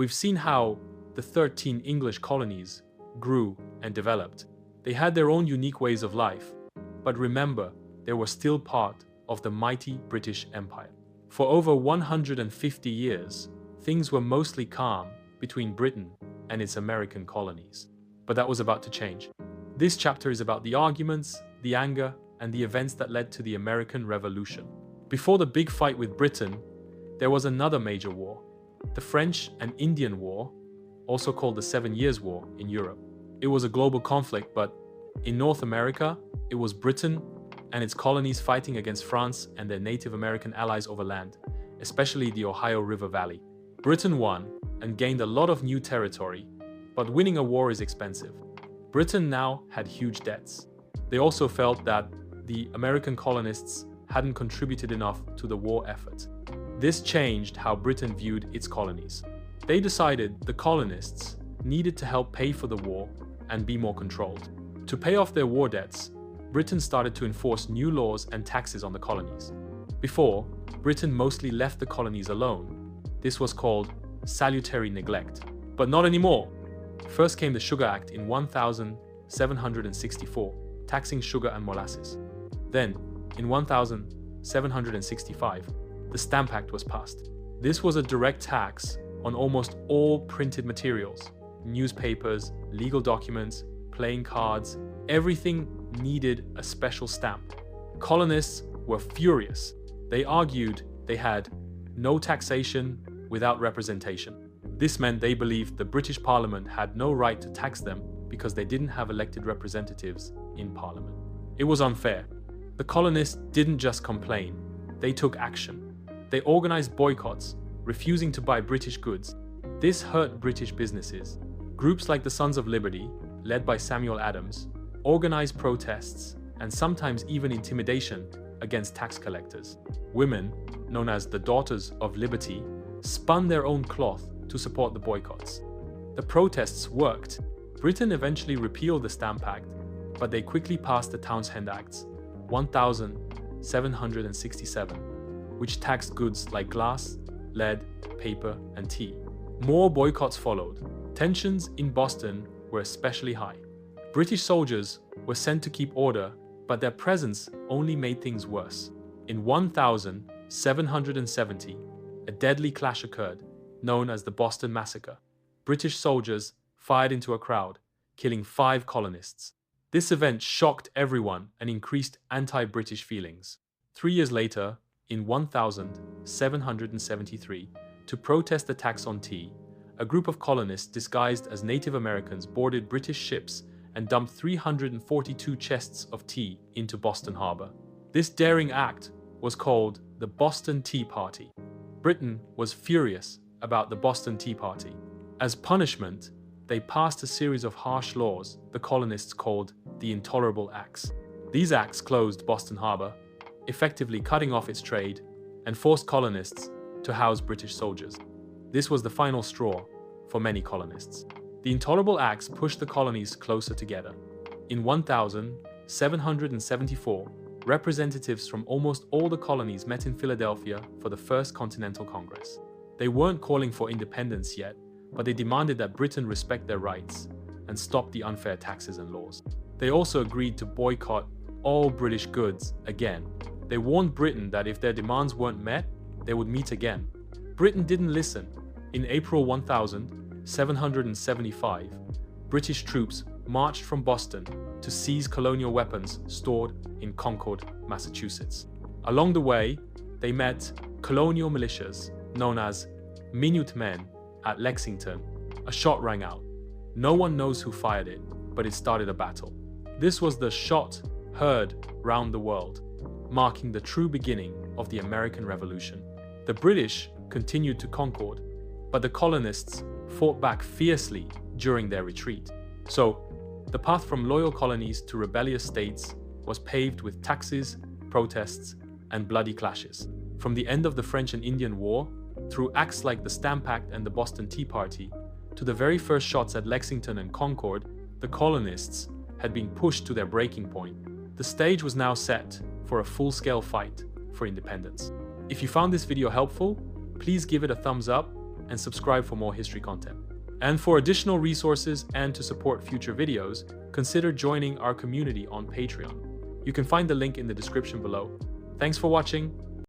We've seen how the 13 English colonies grew and developed. They had their own unique ways of life, but remember, they were still part of the mighty British Empire. For over 150 years, things were mostly calm between Britain and its American colonies. But that was about to change. This chapter is about the arguments, the anger, and the events that led to the American Revolution. Before the big fight with Britain, there was another major war, the French and Indian War, also called the 7 Years' War in Europe. It was a global conflict, but in North America, it was Britain and its colonies fighting against France and their Native American allies over land, especially the Ohio River Valley. Britain won and gained a lot of new territory, but winning a war is expensive. Britain now had huge debts. They also felt that the American colonists hadn't contributed enough to the war effort. This changed how Britain viewed its colonies. They decided the colonists needed to help pay for the war and be more controlled. To pay off their war debts, Britain started to enforce new laws and taxes on the colonies. Before, Britain mostly left the colonies alone. This was called salutary neglect. But not anymore. First came the Sugar Act in 1764, taxing sugar and molasses. Then, in 1765, the Stamp Act was passed. This was a direct tax on almost all printed materials, newspapers, legal documents, playing cards, everything needed a special stamp. Colonists were furious. They argued they had no taxation without representation. This meant they believed the British Parliament had no right to tax them because they didn't have elected representatives in Parliament. It was unfair. The colonists didn't just complain, they took action. They organized boycotts, refusing to buy British goods. This hurt British businesses. Groups like the Sons of Liberty, led by Samuel Adams, organized protests and sometimes even intimidation against tax collectors. Women, known as the Daughters of Liberty, spun their own cloth to support the boycotts. The protests worked. Britain eventually repealed the Stamp Act, but they quickly passed the Townshend Acts, 1767, which taxed goods like glass, lead, paper, and tea. More boycotts followed. Tensions in Boston were especially high. British soldiers were sent to keep order, but their presence only made things worse. In 1770, a deadly clash occurred, known as the Boston Massacre. British soldiers fired into a crowd, killing 5 colonists. This event shocked everyone and increased anti-British feelings. 3 years later, in 1773, to protest the tax on tea, a group of colonists disguised as Native Americans boarded British ships and dumped 342 chests of tea into Boston Harbor. This daring act was called the Boston Tea Party. Britain was furious about the Boston Tea Party. As punishment, they passed a series of harsh laws the colonists called the Intolerable Acts. These acts closed Boston Harbor, effectively cutting off its trade, and forced colonists to house British soldiers. This was the final straw for many colonists. The Intolerable Acts pushed the colonies closer together. In 1774, representatives from almost all the colonies met in Philadelphia for the First Continental Congress. They weren't calling for independence yet, but they demanded that Britain respect their rights and stop the unfair taxes and laws. They also agreed to boycott all British goods again. They warned Britain that if their demands weren't met, they would meet again. Britain didn't listen. In April 1775, British troops marched from Boston to seize colonial weapons stored in Concord, Massachusetts. Along the way, they met colonial militias known as Minutemen at Lexington. A shot rang out. No one knows who fired it, but it started a battle. This was the shot heard round the world, marking the true beginning of the American Revolution. The British continued to Concord, but the colonists fought back fiercely during their retreat. So, the path from loyal colonies to rebellious states was paved with taxes, protests, and bloody clashes. From the end of the French and Indian War, through acts like the Stamp Act and the Boston Tea Party, to the very first shots at Lexington and Concord, the colonists had been pushed to their breaking point. The stage was now set for a full-scale fight for independence. If you found this video helpful, please give it a thumbs up and subscribe for more history content. And for additional resources and to support future videos, consider joining our community on Patreon. You can find the link in the description below. Thanks for watching.